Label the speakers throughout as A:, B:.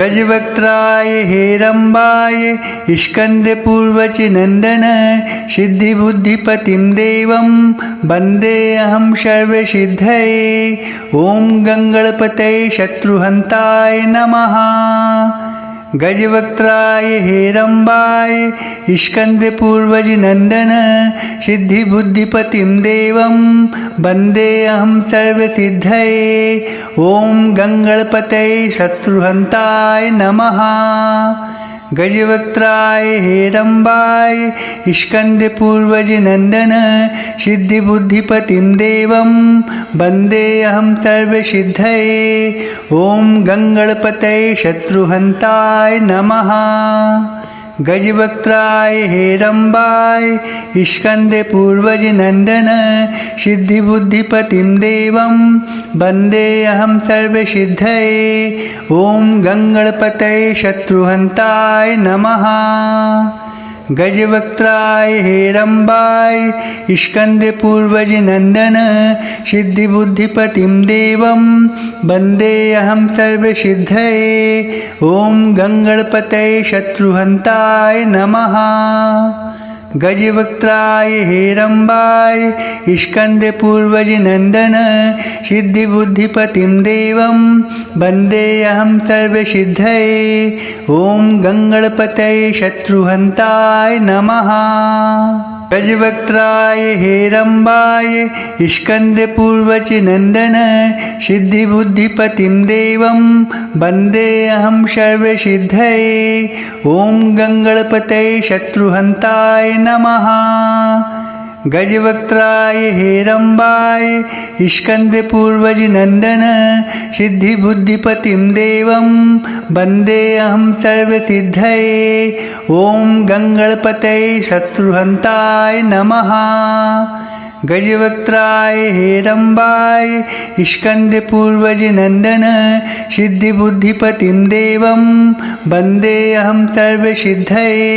A: गजवक्त्राय हेरम्बाय स्कन्दपूर्वचिनन्दन सिद्धिबुद्धिपतिं देवं वन्देऽहं सर्वसिद्धये। ॐ गङ्गणपतये शत्रुहन्ताय नमः। गजवक्त्राय हेरम्बाय स्कन्दपूर्वजिनन्दन सिद्धिबुद्धिपतिं देवं वन्देऽहं सर्वसिद्धये। ॐ गङ्गणपतये शत्रुहन्ताय नमः। गजवक्त्राय हेरम्बाय स्कन्दपूर्वजिनन्दन सिद्धिबुद्धिपतिं देवं वन्देऽहं सर्वसिद्धये। ॐ गङ्गणपतये शत्रुहन्ताय नमः। गजवक्त्राय हेरम्बाय स्कन्दपूर्वजिनन्दन सिद्धिबुद्धिपतिं देवं वन्देऽहं सर्वसिद्धये। ॐ गङ्गणपतये शत्रुहन्ताय नमः। गजवक्त्राय हेरम्बाय स्कन्दपूर्वजिनन्दन सिद्धिबुद्धिपतिं देवं वन्देऽहं सर्वसिद्धये। ॐ गङ्गणपतये शत्रुहन्ताय नमः। गजवक्त्राय हेरम्बाय स्कन्दपूर्वजिनन्दन सिद्धिबुद्धिपतिं देवं वन्देऽहं सर्वसिद्धये। ॐ गङ्गणपतये शत्रुहन्ताय नमः। गजवक्त्राय हेरम्बाय स्कन्दपूर्वजिनन्दन सिद्धिबुद्धिपतिं देवं वन्देऽहं सर्वसिद्धये। ॐ गङ्गणपतये शत्रुहन्ताय नमः। गजवक्त्राय हेरम्बाय स्कन्दपूर्वजिनन्दन सिद्धिबुद्धिपतिं देवं वन्देऽहं सर्वसिद्धये। ॐ गङ्गणपतये शत्रुहन्ताय नमः। गजवक्त्राय हेरम्बाय स्कन्दपूर्वजिनन्दन सिद्धिबुद्धिपतिं देवं वन्देऽहं सर्वसिद्धये।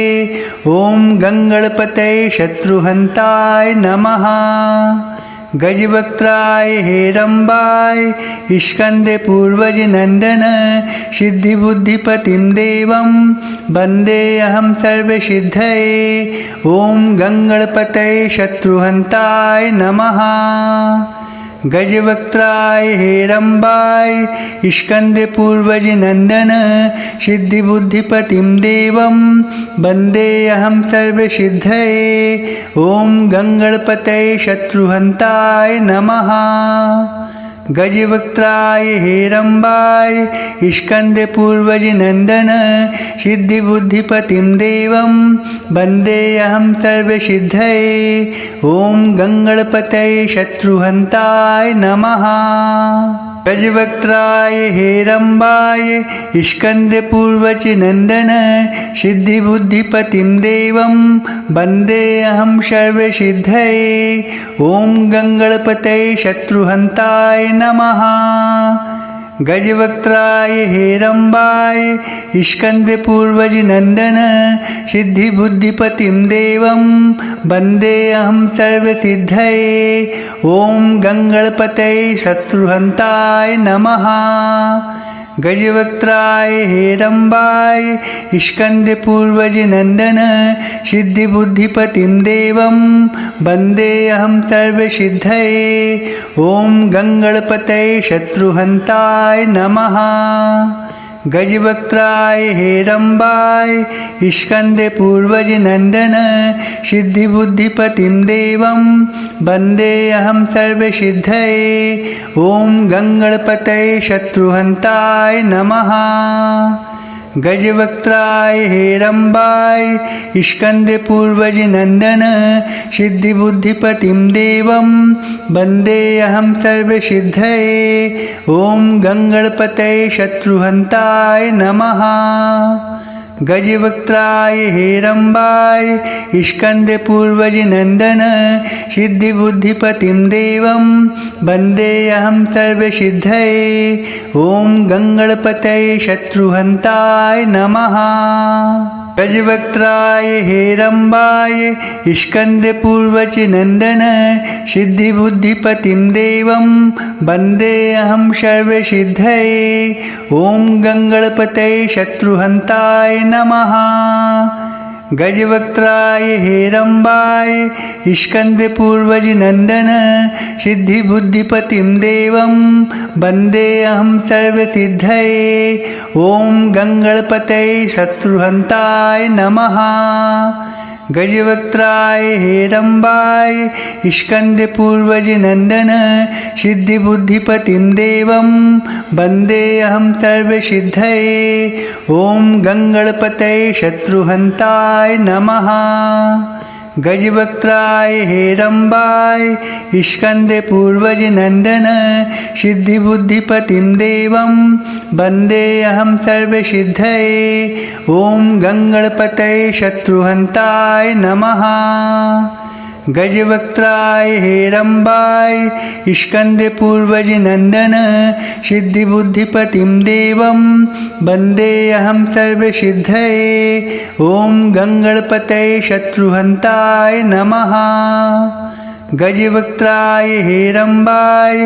A: ॐ गङ्गणपतये शत्रुहन्ताय नमः। गजवक्त्राय हेरम्बाय स्कन्दपूर्वजिनन्दन सिद्धिबुद्धिपतिं देवं वन्देऽहं सर्वसिद्धये। ॐ गङ्गणपतये शत्रुहन्ताय नमः। गजवक्त्राय हेरम्बाय स्कन्दपूर्वजिनन्दन सिद्धिबुद्धिपतिं देवं वन्देऽहं सर्वसिद्धये। ॐ गङ्गणपतये शत्रुहन्ताय नमः। गजवक्त्राय हेरम्बाय स्कन्दपूर्वजिनन्दन सिद्धिबुद्धिपतिं देवं वन्देऽहं सर्वसिद्धये। ॐ गङ्गणपतये शत्रुहन्ताय नमः। गजवक्त्राय हेरम्बाय स्कन्दपूर्वजिनन्दन सिद्धिबुद्धिपतिं देवं वन्देऽहं सर्वसिद्धये। ॐ गङ्गणपतये शत्रुहन्ताय नमः। गजवक्त्राय हेरम्बाय स्कन्दपूर्वजिनन्दन सिद्धिबुद्धिपतिं देवं वन्देऽहं सर्वसिद्धये। ॐ गङ्गणपतये शत्रुहन्ताय नमः। गजवक्त्राय हेरम्बाय स्कन्दपूर्वजिनन्दन सिद्धिबुद्धिपतिं देवं वन्देऽहं सर्वसिद्धये। ॐ गङ्गणपतये शत्रुहन्ताय नमः। गजवक्त्राय हेरम्बाय स्कन्दपूर्वजिनन्दन सिद्धिबुद्धिपतिं देवं वन्देऽहं सर्वसिद्धये। ॐ गङ्गणपतये शत्रुहन्ताय नमः। गजवक्त्राय हेरम्बाय स्कन्दपूर्वजिनन्दन सिद्धिबुद्धिपतिं देवं वन्देऽहं सर्वसिद्धये। ॐ गङ्गणपतये शत्रुहन्ताय नमः। गजवक्त्राय हेरम्बाय स्कन्दपूर्वजिनन्दन सिद्धिबुद्धिपतिं देवं वन्देऽहं सर्वसिद्धये। ॐ गङ्गणपतये शत्रुहन्ताय नमः। गजवक्त्राय हेरम्बाय स्कन्दपूर्वचिनन्दन सिद्धिबुद्धिपतिं देवं वन्देऽहं सर्वसिद्धये। ॐ गङ्गणपतये शत्रुहन्ताय नमः। गजवक्त्राय हेरम्बाय स्कन्दपूर्वजनन्दन सिद्धिबुद्धिपतिं देवं वन्देऽहं सर्वसिद्धये। ॐ गङ्गणपतये शत्रुहन्ताय नमः। गजवक्त्राय हेरम्बाय स्कन्दपूर्वजनन्दन सिद्धिबुद्धिपतिं देवं वन्देऽहं सर्वसिद्धये। ॐ गङ्गणपतये शत्रुहन्ताय नमः। गजवक्त्राय हेरम्बाय स्कन्दपूर्वजनन्दन सिद्धिबुद्धिपतिं देवं वन्देऽहं सर्वसिद्धये। ॐ गङ्गणपतये शत्रुहन्ताय नमः। गजवक्त्राय हेरम्बाय स्कन्दपूर्वजनन्दन सिद्धिबुद्धिपतिं देवं वन्देऽहं सर्वसिद्धये। ॐ गङ्गणपतये शत्रुहन्ताय नमः। गजवक्त्राय हेरम्बाय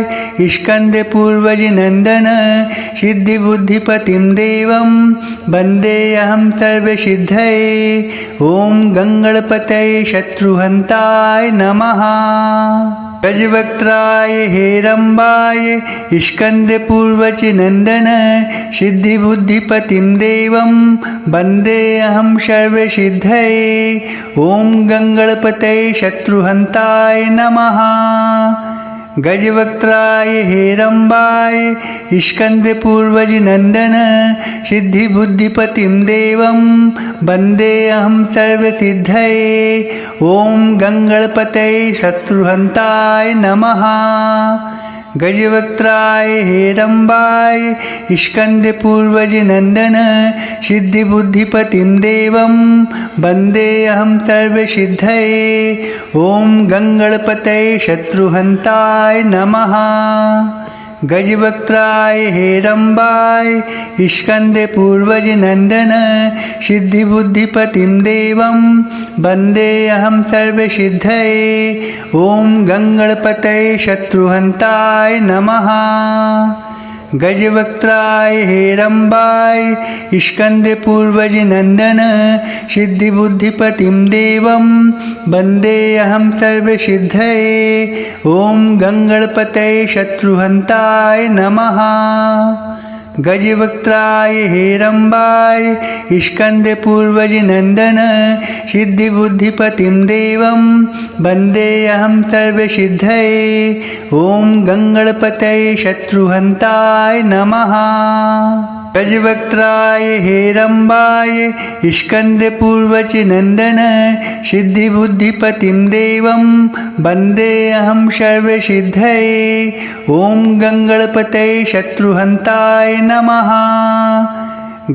A: स्कन्दपूर्वजनन्दन सिद्धिबुद्धिपतिं देवं वन्देऽहं सर्वसिद्धये। ॐ गङ्गणपतये शत्रुहन्ताय नमः। गजवक्त्राय हेरम्बाय स्कन्दपूर्वजनन्दन सिद्धिबुद्धिपतिं देवं वन्देऽहं सर्वसिद्धये। ॐ गङ्गणपतये शत्रुहन्ताय नमः। गजवक्त्राय हेरम्बाय स्कन्दपूर्वजनन्दन सिद्धिबुद्धिपतिं देवं वन्देऽहं सर्वसिद्धये। ॐ गङ्गणपतये शत्रुहन्ताय नमः। गजवक्त्राय हेरम्बाय स्कन्दपूर्वजनन्दन सिद्धिबुद्धिपतिं देवं वन्देऽहं सर्वसिद्धये। ॐ गङ्गणपतये शत्रुहन्ताय नमः। गजवक्त्राय हेरम्बाय स्कन्दपूर्वजनन्दन सिद्धिबुद्धिपतिं देवं वन्देऽहं सर्वसिद्धये। ॐ गङ्गणपतये शत्रुहन्ताय नमः। गजवक्त्राय हेरम्बाय स्कन्दपूर्वजनन्दन सिद्धिबुद्धिपतिं देवं वन्देऽहं सर्वसिद्धये। ॐ गङ्गणपतये शत्रुहन्ताय नमः। गजवक्त्राय हेरम्बाय स्कन्दपूर्वजनन्दन सिद्धिबुद्धिपतिं देवं वन्देऽहं सर्वसिद्धये। ॐ गङ्गणपतये शत्रुहन्ताय नमः। गजवक्त्राय हेरम्बाय स्कन्दपूर्वजनन्दन सिद्धिबुद्धिपतिं देवं वन्देऽहं सर्वसिद्धये। ॐ गङ्गणपतये शत्रुहन्ताय नमः।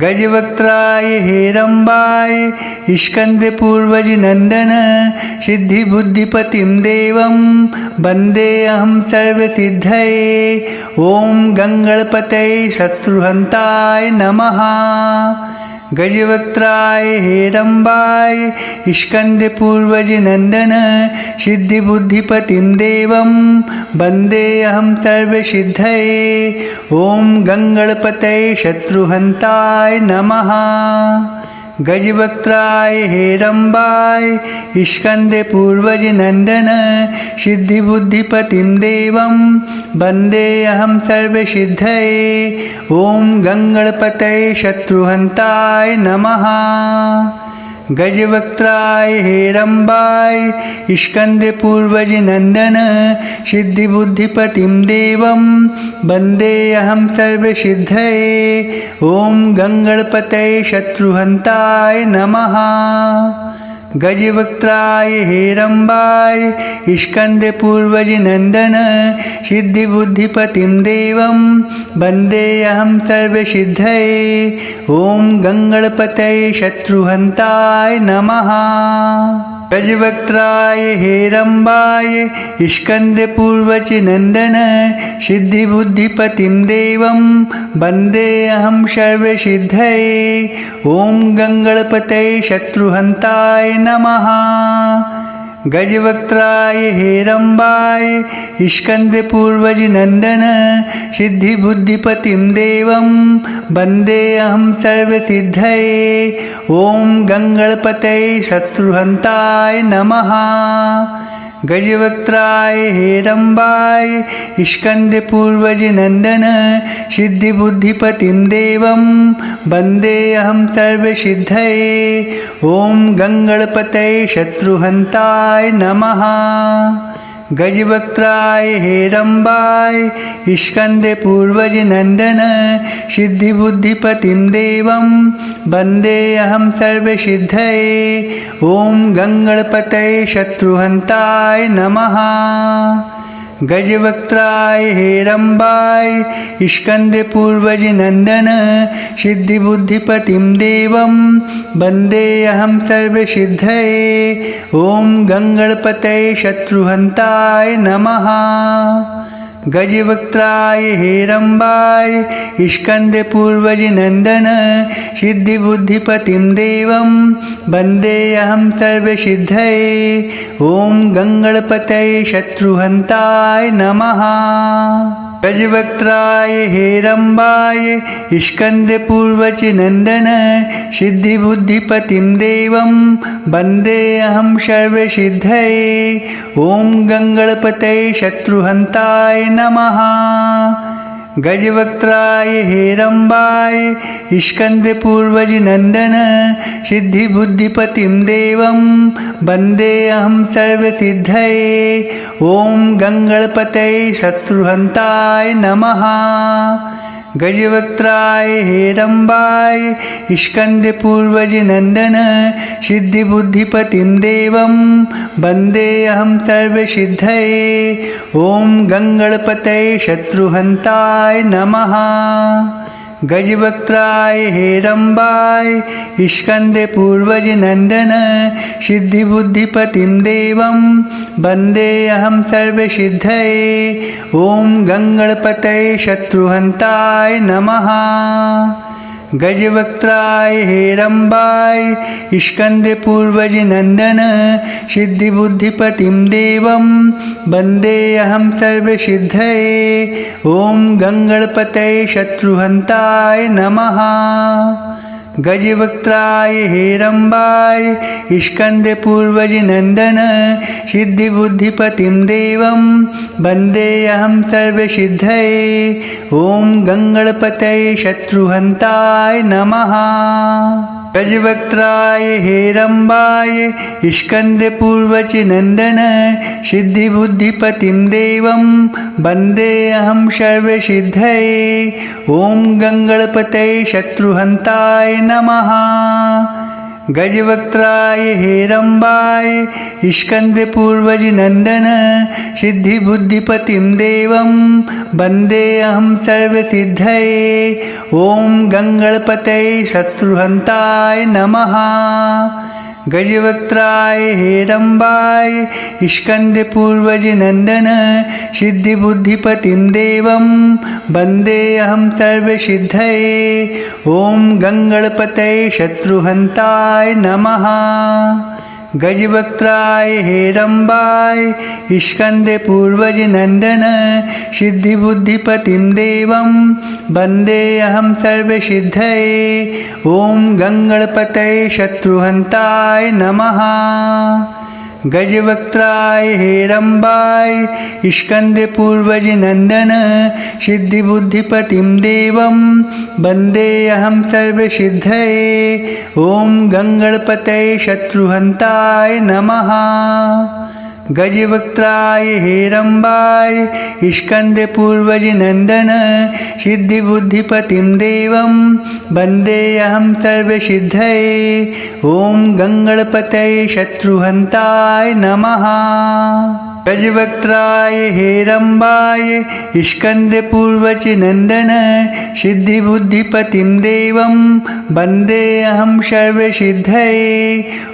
A: गजवक्त्राय हेरम्बाय स्कन्दपूर्वजनन्दन सिद्धिबुद्धिपतिं देवं वन्देऽहं सर्वसिद्धये। ॐ गङ्गणपतये शत्रुहन्ताय नमः। गजवक्त्राय हेरम्बाय स्कन्दपूर्वजनन्दन सिद्धिबुद्धिपतिं देवं वन्देऽहं सर्वसिद्धये। ॐ गङ्गणपतये शत्रुहन्ताय नमः। गजवक्त्राय हेरम्बाय स्कन्दपूर्वजनन्दन सिद्धिबुद्धिपतिं देवं वन्देऽहं सर्वसिद्धये। ॐ गङ्गणपतये शत्रुहन्ताय नमः। गजवक्त्राय हेरम्बाय स्कन्दपूर्वजनन्दन सिद्धिबुद्धिपतिं देवं वन्देऽहं सर्वसिद्धये। ॐ गङ्गणपतये शत्रुहन्ताय नमः। गजवक्त्राय हेरम्बाय स्कन्दपूर्वजनन्दन सिद्धिबुद्धिपतिं देवं वन्देऽहं सर्वसिद्धये। ॐ गङ्गणपतये शत्रुहन्ताय नमः। गजवक्त्राय हेरम्बाय स्कन्दपूर्वचिनन्दन सिद्धिबुद्धिपतिं देवं वन्देऽहं सर्वसिद्धये। ॐ गङ्गणपतये शत्रुहन्ताय नमः। गजवक्त्राय हेरम्बाय स्कन्दपूर्वजिनन्दन सिद्धिबुद्धिपतिं देवं वन्देऽहं सर्वसिद्धये। ॐ गङ्गणपतये शत्रुहन्ताय नमः। गजवक्त्राय हेरम्बाय स्कन्दपूर्वजिनन्दन सिद्धिबुद्धिपतिं देवं वन्देऽहं सर्वसिद्धये। ॐ गङ्गणपतये शत्रुहन्ताय नमः। गजवक्त्राय हेरम्बाय स्कन्दपूर्वजिनन्दन सिद्धिबुद्धिपतिं देवं वन्देऽहं सर्वसिद्धये। ॐ गङ्गणपतये शत्रुहन्ताय नमः। गजवक्त्राय हेरम्बाय स्कन्दपूर्वजिनन्दन सिद्धिबुद्धिपतिं देवं वन्देऽहं सर्वसिद्धये। ॐ गङ्गणपतये शत्रुहन्ताय नमः। गजवक्त्राय हेरम्बाय स्कन्दपूर्वजिनन्दन सिद्धिबुद्धिपतिं देवं वन्देऽहं सर्वसिद्धये। ॐ गङ्गणपतये शत्रुहन्ताय नमः। गजवक्त्राय हेरम्बाय स्कन्दपूर्वजिनन्दन सिद्धिबुद्धिपतिं देवं वन्देऽहं सर्वसिद्धये। ॐ गङ्गणपतये शत्रुहन्ताय नमः। गजवक्त्राय हेरम्बाय स्कन्दपूर्वजिनन्दन सिद्धिबुद्धिपतिं देवं वन्देऽहं सर्वसिद्धये। ॐ गङ्गणपतये शत्रुहन्ताय नमः। गजवक्त्राय हेरम्बाय स्कन्दपूर्वजिनन्दन सिद्धिबुद्धिपतिं देवं वन्देऽहं सर्वसिद्धये। ॐ गङ्गणपतये शत्रुहन्ताय नमः। गजवक्त्राय हेरम्बाय स्कन्दपूर्वजिनन्दन सिद्धिबुद्धिपतिं देवं वन्देऽहं सर्वसिद्धये। ॐ गङ्गणपतये शत्रुहन्ताय नमः। गजवक्त्राय हेरम्बाय स्कन्दपूर्वजिनन्दन सिद्धिबुद्धिपतिं देवं वन्देऽहं सर्वसिद्धये। ॐ गङ्गणपतये शत्रुहन्ताय नमः। गजवक्त्राय हेरम्बाय स्कन्दपूर्वजिनन्दन सिद्धिबुद्धिपतिं देवं वन्देऽहं सर्वसिद्धये। ॐ गङ्गणपतये शत्रुहन्ताय नमः। गजवक्त्राय हेरम्बाय स्कन्दपूर्वजिनन्दन सिद्धिबुद्धिपतिं देवं वन्देऽहं सर्वसिद्धये। ॐ गङ्गणपतये शत्रुहन्ताय नमः। गजवक्त्राय हेरम्बाय स्कन्दपूर्वजिनन्दन सिद्धिबुद्धिपतिं देवं वन्देऽहं सर्वसिद्धये। ॐ गङ्गणपतये शत्रुहन्ताय नमः। गजवक्त्राय हेरम्बाय स्कन्दपूर्वजिनन्दन सिद्धिबुद्धिपतिं देवं वन्देऽहं सर्वसिद्धये। ॐ गङ्गणपतये शत्रुहन्ताय नमः। गजवक्त्राय हेरम्बाय स्कन्दपूर्वजिनन्दन सिद्धिबुद्धिपतिं देवं वन्देऽहं सर्वसिद्धये। ॐ गङ्गणपतये शत्रुहन्ताय नमः। गजवक्त्राय हेरम्बाय स्कन्दपूर्वजिनन्दन सिद्धिबुद्धिपतिं देवं वन्देऽहं सर्वसिद्धये। ॐ गङ्गणपतये शत्रुहन्ताय नमः। गजवक्त्राय हेरम्बाय स्कन्दपूर्वजिनन्दन सिद्धिबुद्धिपतिं देवं वन्देऽहं सर्वसिद्धये। ॐ गङ्गणपतये शत्रुहन्ताय नमः। गजवक्त्राय हेरम्बाय स्कन्दपूर्वचिनन्दन सिद्धिबुद्धिपतिं देवं वन्देऽहं सर्वसिद्धये।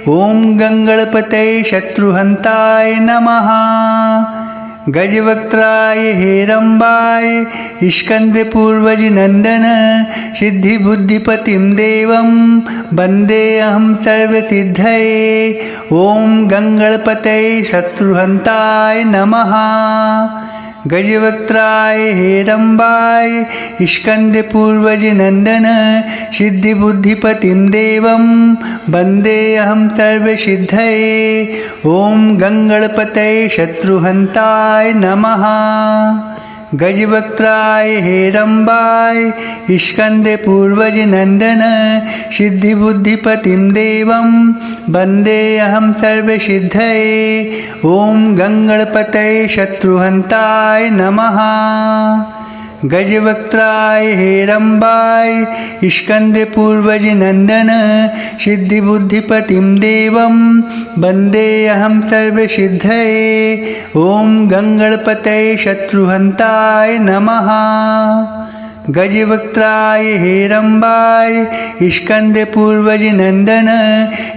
A: ॐ गङ्गणपतये शत्रुहन्ताय नमः। गजवक्त्राय हेरम्बाय स्कन्दपूर्वजनन्दन सिद्धिबुद्धिपतिं देवं वन्देऽहं सर्वसिद्धये। ॐ गङ्गणपतये शत्रुहन्ताय नमः। गजवक्त्राय हेरम्बाय स्कन्दपूर्वजनन्दन सिद्धिबुद्धिपतिं देवं वन्देऽहं सर्वसिद्धये। ॐ गङ्गणपतये शत्रुहन्ताय नमः। गजवक्त्राय हेरम्बाय स्कन्दपूर्वजनन्दन सिद्धिबुद्धिपतिं देवं वन्देऽहं सर्वसिद्धये। ॐ गङ्गणपतये शत्रुहन्ताय नमः। गजवक्त्राय हेरम्बाय स्कन्दपूर्वजनन्दन सिद्धिबुद्धिपतिं देवं वन्देऽहं सर्वसिद्धये। ॐ गङ्गणपतये शत्रुहन्ताय नमः। गजवक्त्राय हेरम्बाय स्कन्दपूर्वजनन्दन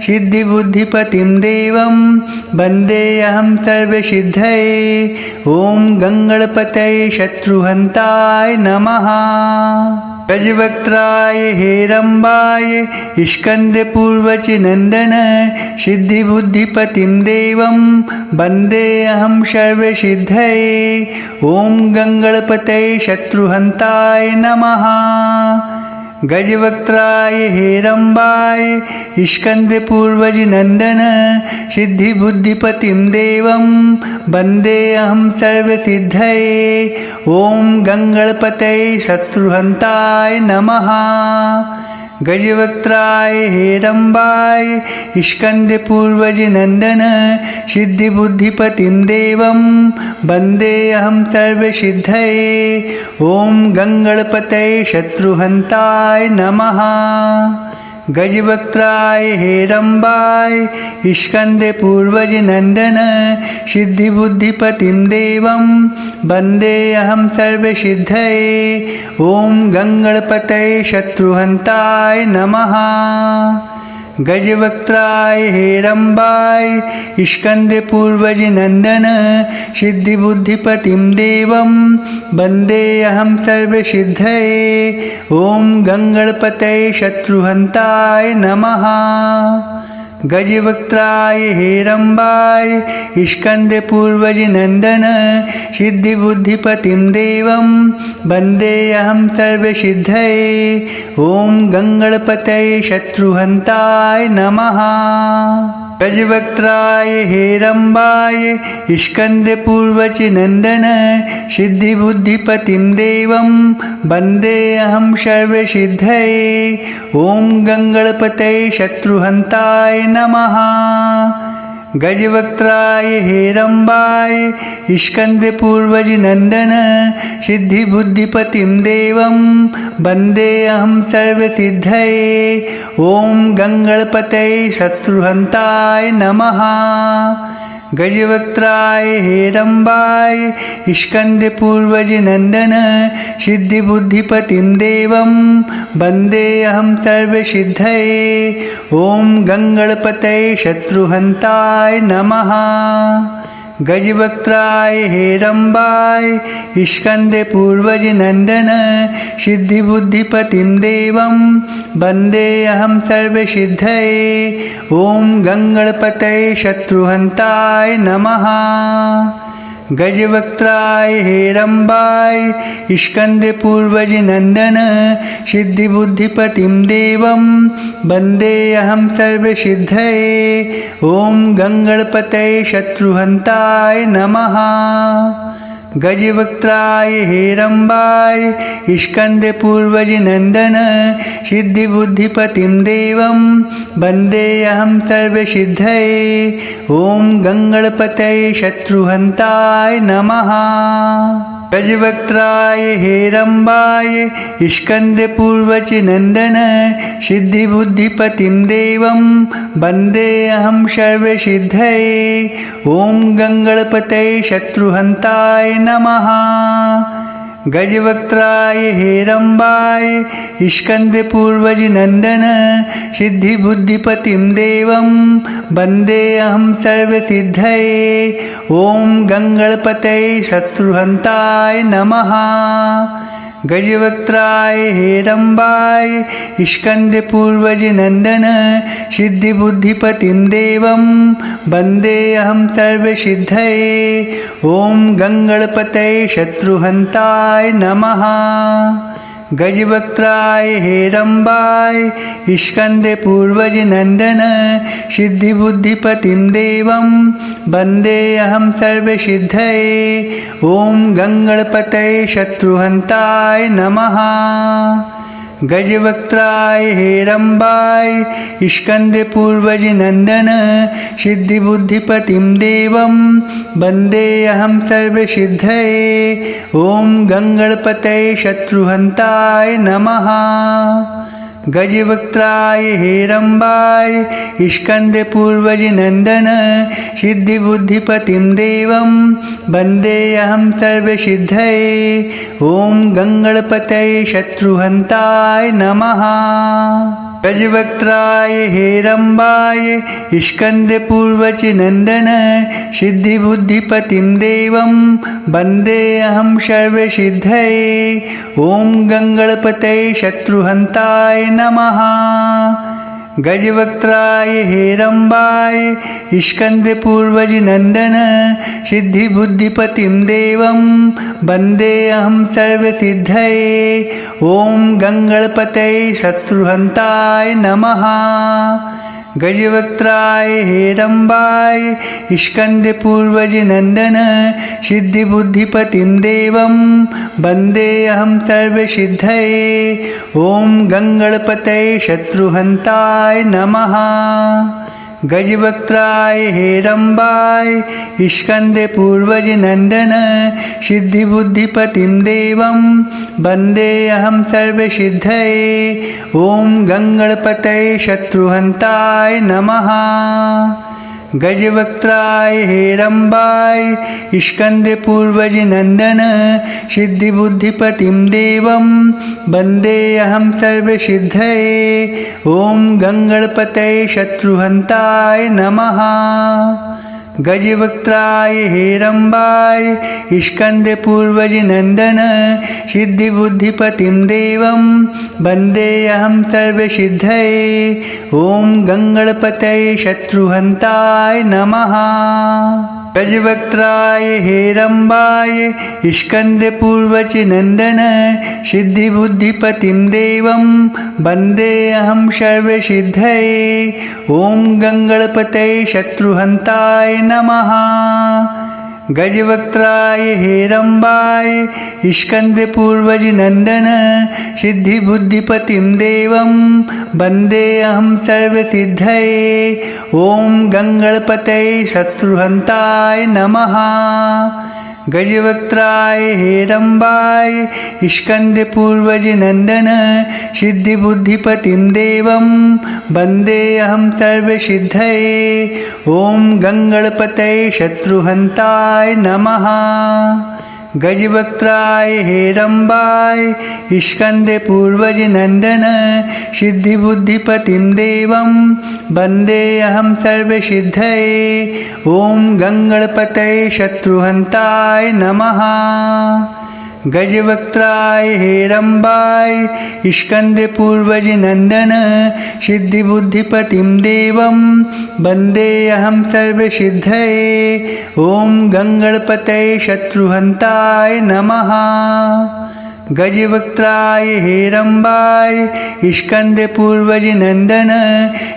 A: सिद्धिबुद्धिपतिं देवं वन्देऽहं सर्वसिद्धये। ॐ गङ्गणपतये शत्रुहन्ताय नमः। गजवक्त्राय हेरम्बाय स्कन्दपूर्वजनन्दन सिद्धिबुद्धिपतिं देवं वन्देऽहं सर्वसिद्धये। ॐ गङ्गणपतये शत्रुहन्ताय नमः। गजवक्त्राय हेरम्बाय स्कन्दपूर्वजनन्दन सिद्धिबुद्धिपतिं देवं वन्देऽहं सर्वसिद्धये। ॐ गङ्गणपतये शत्रुहन्ताय नमः। गजवक्त्राय हेरम्बाय स्कन्दपूर्वजनन्दन सिद्धिबुद्धिपतिं देवं वन्देऽहं सर्वसिद्धये। ॐ गङ्गणपतये शत्रुहन्ताय नमः। गजवक्त्राय हेरम्बाय स्कन्दपूर्वजनन्दन सिद्धिबुद्धिपतिं देवं वन्देऽहं सर्वसिद्धये। ॐ गङ्गणपतये शत्रुहन्ताय नमः। गजवक्त्राय हेरम्बाय स्कन्दपूर्वजनन्दन सिद्धिबुद्धिपतिं देवं वन्देऽहं सर्वसिद्धये। ॐ गङ्गणपतये शत्रुहन्ताय नमः। गजवक्त्राय हेरम्बाय स्कन्दपूर्वजनन्दन सिद्धिबुद्धिपतिं देवं वन्देऽहं सर्वसिद्धये। ॐ गङ्गणपतये शत्रुहन्ताय नमः। गजवक्त्राय हेरम्बाय स्कन्दपूर्वजनन्दन सिद्धिबुद्धिपतिं देवं वन्देऽहं सर्वसिद्धये। ॐ गङ्गणपतये शत्रुहन्ताय नमः। गजवक्त्राय हेरम्बाय स्कन्दपूर्वजनन्दन सिद्धिबुद्धिपतिं देवं वन्देऽहं सर्वसिद्धये। ॐ गङ्गणपतये शत्रुहन्ताय नमः। गजवक्त्राय हेरम्बाय स्कन्दपूर्वजनन्दन सिद्धिबुद्धिपतिं देवं वन्देऽहं सर्वसिद्धये। ॐ गङ्गणपतये शत्रुहन्ताय नमः। गजवक्त्राय हेरम्बाय स्कन्दपूर्वजनन्दन सिद्धिबुद्धिपतिं देवं वन्देऽहं सर्वसिद्धये। ॐ गङ्गणपतये शत्रुहन्ताय नमः। गजवक्त्राय हेरम्बाय स्कन्दपूर्वजनन्दन सिद्धिबुद्धिपतिं देवं वन्देऽहं सर्वसिद्धये। ॐ गङ्गणपतये शत्रुहन्ताय नमः। गजवक्त्राय हेरम्बाय स्कन्दपूर्वजनन्दन सिद्धिबुद्धिपतिं देवं वन्देऽहं सर्वसिद्धये। ॐ गङ्गणपतये शत्रुहन्ताय नमः। गजवक्त्राय हेरम्बाय स्कन्दपूर्वचिनन्दन सिद्धिबुद्धिपतिं देवं वन्देऽहं सर्वसिद्धये। ॐ गङ्गणपतये शत्रुहन्ताय नमः। गजवक्त्राय हेरम्बाय स्कन्दपूर्वजिनन्दन सिद्धिबुद्धिपतिं देवं वन्देऽहं सर्वसिद्धये। ॐ गङ्गणपतये शत्रुहन्ताय नमः। गजवक्त्राय हेरम्बाय स्कन्दपूर्वजिनन्दन सिद्धिबुद्धिपतिं देवं वन्देऽहं सर्वसिद्धये। ॐ गङ्गणपतये शत्रुहन्ताय नमः। गजवक्त्राय हेरम्बाय स्कन्दपूर्वजिनन्दन सिद्धिबुद्धिपतिं देवं वन्देऽहं सर्वसिद्धये। ॐ गङ्गणपतये शत्रुहन्ताय नमः। गजवक्त्राय हेरम्बाय स्कन्दपूर्वजिनन्दन सिद्धिबुद्धिपतिं देवं वन्देऽहं सर्वसिद्धये। ॐ गङ्गणपतये शत्रुहन्ताय नमः। गजवक्त्राय हेरम्बाय स्कन्दपूर्वजिनन्दन सिद्धिबुद्धिपतिं देवं वन्देऽहं सर्वसिद्धये। ॐ गङ्गणपतये शत्रुहन्ताय नमः। गजवक्त्राय हेरम्बाय स्कन्दपूर्वजिनन्दन सिद्धिबुद्धिपतिं देवं वन्देऽहं सर्वसिद्धये। ॐ गङ्गणपतये शत्रुहन्ताय नमः। गजवक्त्राय हेरम्बाय स्कन्दपूर्वजिनन्दन सिद्धिबुद्धिपतिं देवं वन्देऽहं सर्वसिद्धये। ॐ गङ्गणपतये शत्रुहन्ताय नमः। गजवक्त्राय हेरम्बाय स्कन्दपूर्वजिनन्दन सिद्धिबुद्धिपतिं देवं वन्देऽहं सर्वसिद्धये। ॐ गङ्गणपतये शत्रुहन्ताय नमः। गजवक्त्राय हेरम्बाय स्कन्दपूर्वजिनन्दन सिद्धिबुद्धिपतिं देवं वन्देऽहं सर्वसिद्धये। ॐ गङ्गणपतये शत्रुहन्ताय नमः। गजवक्त्राय हेरम्बाय स्कन्दपूर्वजिनन्दन सिद्धिबुद्धिपतिं देवं वन्देऽहं सर्वसिद्धये। ॐ गङ्गणपतये शत्रुहन्ताय नमः। गजवक्त्राय हेरम्बाय स्कन्दपूर्वजिनन्दन सिद्धिबुद्धिपतिं देवं वन्देऽहं सर्वसिद्धये। ॐ गङ्गणपतये शत्रुहन्ताय नमः। गजवक्त्राय हेरम्बाय स्कन्दपूर्वजिनन्दन सिद्धिबुद्धिपतिं देवं वन्देऽहं सर्वसिद्धये। ॐ गङ्गणपतये शत्रुहन्ताय नमः। गजवक्त्राय हेरम्बाय स्कन्दपूर्वजिनन्दन सिद्धिबुद्धिपतिं देवं वन्देऽहं सर्वसिद्धये। ॐ गङ्गणपतये शत्रुहन्ताय नमः। गजवक्त्राय हेरम्बाय स्कन्दपूर्वजिनन्दन सिद्धिबुद्धिपतिं देवं वन्देऽहं सर्वसिद्धये। ॐ गङ्गणपतये शत्रुहन्ताय नमः। गजवक्त्राय हेरम्बाय स्कन्दपूर्वजिनन्दन सिद्धिबुद्धिपतिं देवं वन्देऽहं सर्वसिद्धये। ॐ गङ्गणपतये शत्रुहन्ताय नमः। गजवक्त्राय हेरम्बाय स्कन्दपूर्वजिनन्दन सिद्धिबुद्धिपतिं देवं वन्देऽहं सर्वसिद्धये। ॐ गङ्गणपतये शत्रुहन्ताय नमः। गजवक्त्राय हेरम्बाय स्कन्दपूर्वजिनन्दन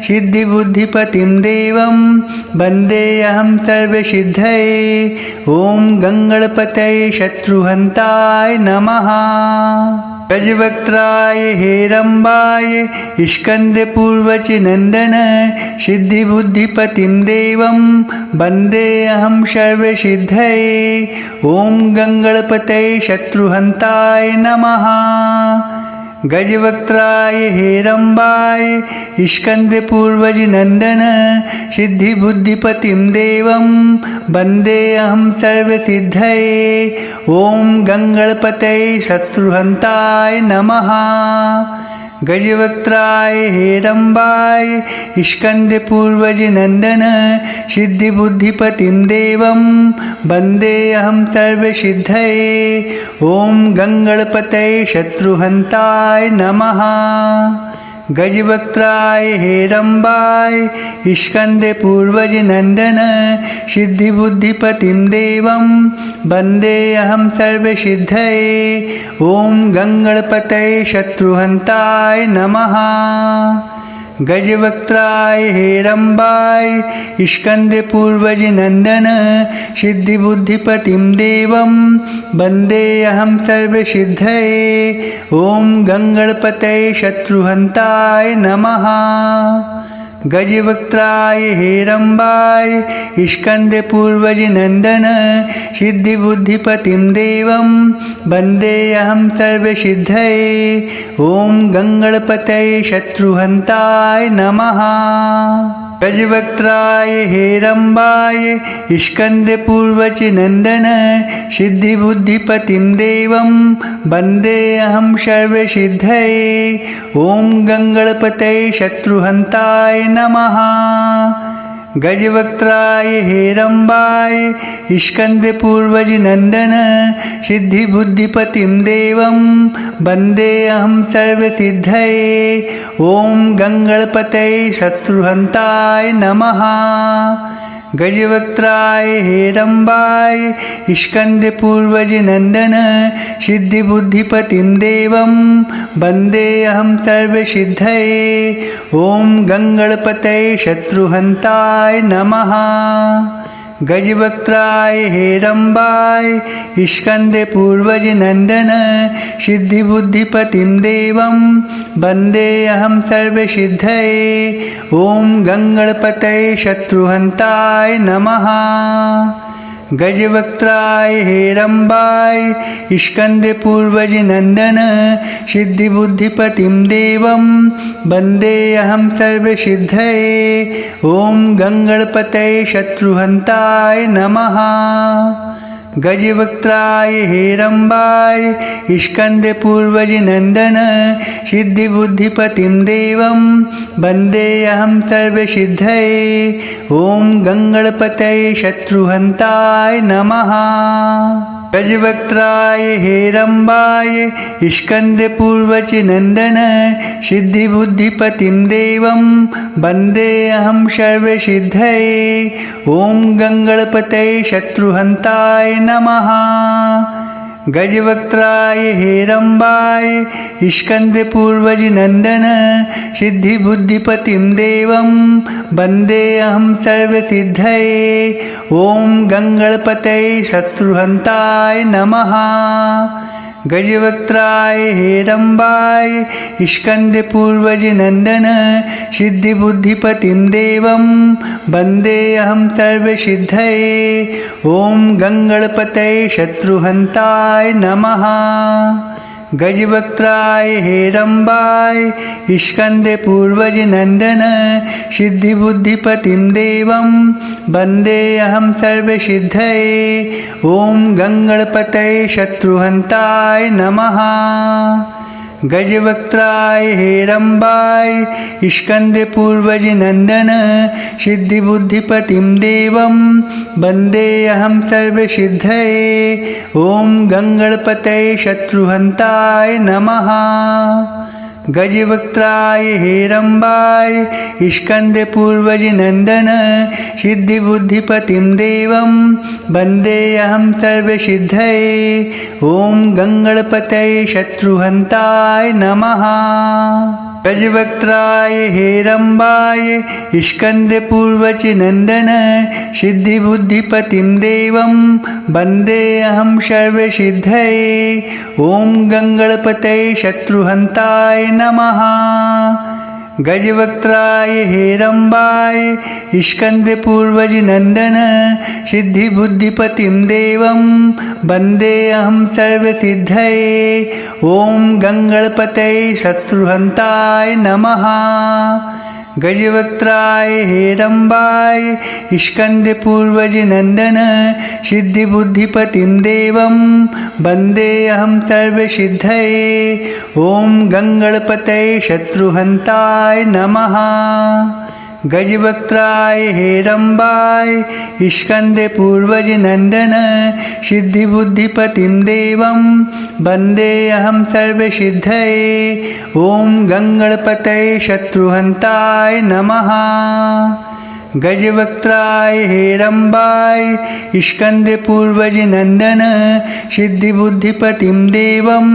A: सिद्धिबुद्धिपतिं देवं वन्देऽहं सर्वसिद्धये। ॐ गङ्गणपतये शत्रुहन्ताय नमः। गजवक्त्राय हेरम्बाय स्कन्दपूर्वचिनन्दन सिद्धिबुद्धिपतिं देवं वन्देऽहं सर्वसिद्धये। ॐ गङ्गणपतये शत्रुहन्ताय नमः। गजवक्त्राय हेरम्बाय स्कन्दपूर्वजनन्दन सिद्धिबुद्धिपतिं देवं वन्देऽहं सर्वसिद्धये। ॐ गङ्गणपतये शत्रुहन्ताय नमः। गजवक्त्राय हेरम्बाय स्कन्दपूर्वजनन्दन सिद्धिबुद्धिपतिं देवं वन्देऽहं सर्वसिद्धये। ॐ गङ्गणपतये शत्रुहन्ताय नमः। गजवक्त्राय हेरम्बाय स्कन्दपूर्वजनन्दन सिद्धिबुद्धिपतिं देवं वन्देऽहं सर्वसिद्धये। ॐ गङ्गणपतये शत्रुहन्ताय नमः। गजवक्त्राय हेरम्बाय स्कन्दपूर्वजनन्दन सिद्धिबुद्धिपतिं देवं वन्देऽहं सर्वसिद्धये। ॐ गङ्गणपतये शत्रुहन्ताय नमः। गजवक्त्राय हेरम्बाय स्कन्दपूर्वजनन्दन सिद्धिबुद्धिपतिं देवं वन्देऽहं सर्वसिद्धये। ॐ गङ्गणपतये शत्रुहन्ताय नमः। गजवक्त्राय हेरम्बाय स्कन्दपूर्वजनन्दन सिद्धिबुद्धिपतिं देवं वन्देऽहं सर्वसिद्धये। ॐ गङ्गणपतये शत्रुहन्ताय नमः। गजवक्त्राय हेरम्बाय स्कन्दपूर्वजनन्दन सिद्धिबुद्धिपतिं देवं वन्देऽहं सर्वसिद्धये। ॐ गङ्गणपतये शत्रुहन्ताय नमः। गजवक्त्राय हेरम्बाय स्कन्दपूर्वजनन्दन सिद्धिबुद्धिपतिं देवं वन्देऽहं सर्वसिद्धये। ॐ गङ्गणपतये शत्रुहन्ताय नमः। गजवक्त्राय हेरम्बाय स्कन्दपूर्वजनन्दन सिद्धिबुद्धिपतिं देवं वन्देऽहं सर्वसिद्धये। ॐ गङ्गणपतये शत्रुहन्ताय नमः। गजवक्त्राय हेरम्बाय स्कन्दपूर्वजनन्दन सिद्धिबुद्धिपतिं देवं वन्देऽहं सर्वसिद्धये। ॐ गङ्गणपतये शत्रुहन्ताय नमः। गजवक्त्राय हेरम्बाय स्कन्दपूर्वजनन्दन सिद्धिबुद्धिपतिं देवं वन्देऽहं सर्वसिद्धये। ॐ गङ्गणपतये शत्रुहन्ताय नमः। गजवक्त्राय हेरम्बाय स्कन्दपूर्वजनन्दन सिद्धिबुद्धिपतिं देवं वन्देऽहं सर्वसिद्धये। ॐ गङ्गणपतये शत्रुहन्ताय नमः। गजवक्त्राय हेरम्बाय स्कन्दपूर्वजनन्दन सिद्धिबुद्धिपतिं देवं वन्देऽहं सर्वसिद्धये। ॐ गङ्गणपतये शत्रुहन्ताय नमः। गजवक्त्राय हेरम्बाय स्कन्दपूर्वजनन्दन सिद्धिबुद्धिपतिं देवं वन्देऽहं सर्वसिद्धये। ॐ गङ्गणपतये शत्रुहन्ताय नमः। गजवक्त्राय हेरम्बाय स्कन्दपूर्वजनन्दन सिद्धिबुद्धिपतिं देवं वन्देऽहं सर्वसिद्धये। ॐ गङ्गणपतये शत्रुहन्ताय नमः। गजवक्त्राय हेरम्बाय स्कन्दपूर्वजनन्दन सिद्धिबुद्धिपतिं देवं वन्देऽहं सर्वसिद्धये। ॐ गङ्गणपतये शत्रुहन्ताय नमः। गजवक्त्राय हेरम्बाय स्कन्दपूर्वजनन्दन सिद्धिबुद्धिपतिं देवं वन्देऽहं सर्वसिद्धये। ॐ गङ्गणपतये शत्रुहन्ताय नमः। गजवक्त्राय हेरम्बाय स्कन्दपूर्वचिनन्दन सिद्धिबुद्धिपतिं देवं वन्देऽहं सर्वसिद्धये। ॐ गङ्गणपतये शत्रुहन्ताय नमः। गजवक्त्राय हेरम्बाय स्कन्दपूर्वजिनन्दन सिद्धिबुद्धिपतिं देवं वन्देऽहं सर्वसिद्धये। ॐ गङ्गणपतये शत्रुहन्ताय नमः। गजवक्त्राय हेरम्बाय स्कन्दपूर्वजिनन्दन सिद्धिबुद्धिपतिं देवं वन्देऽहं सर्वसिद्धये। ॐ गङ्गणपतये शत्रुहन्ताय नमः। गजवक्त्राय हेरम्बाय स्कन्दपूर्वजिनन्दन सिद्धिबुद्धिपतिं देवं वन्देऽहं सर्वसिद्धये। ॐ गङ्गणपतये शत्रुहन्ताय नमः। गजवक्त्राय हेरम्बाय स्कन्दपूर्वजिनन्दन सिद्धिबुद्धिपतिं देवं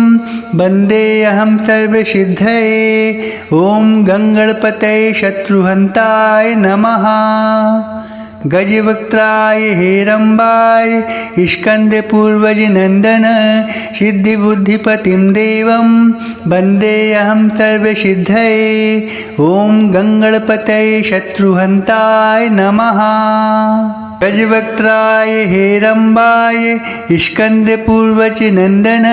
A: वन्देऽहं सर्वसिद्धये। ॐ गङ्गणपतये शत्रुहन्ताय नमः। गजवक्त्राय हेरम्बाय स्कन्दपूर्वजिनन्दन सिद्धिबुद्धिपतिं देवं वन्देऽहं सर्वसिद्धये। ॐ गङ्गणपतये शत्रुहन्ताय नमः। गजवक्त्राय हेरम्बाय स्कन्दपूर्वजिनन्दन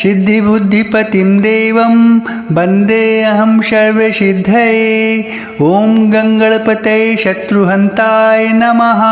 A: सिद्धिबुद्धिपतिं देवं वन्देऽहं सर्वसिद्धये। ॐ गङ्गणपतये शत्रुहन्ताय नमः।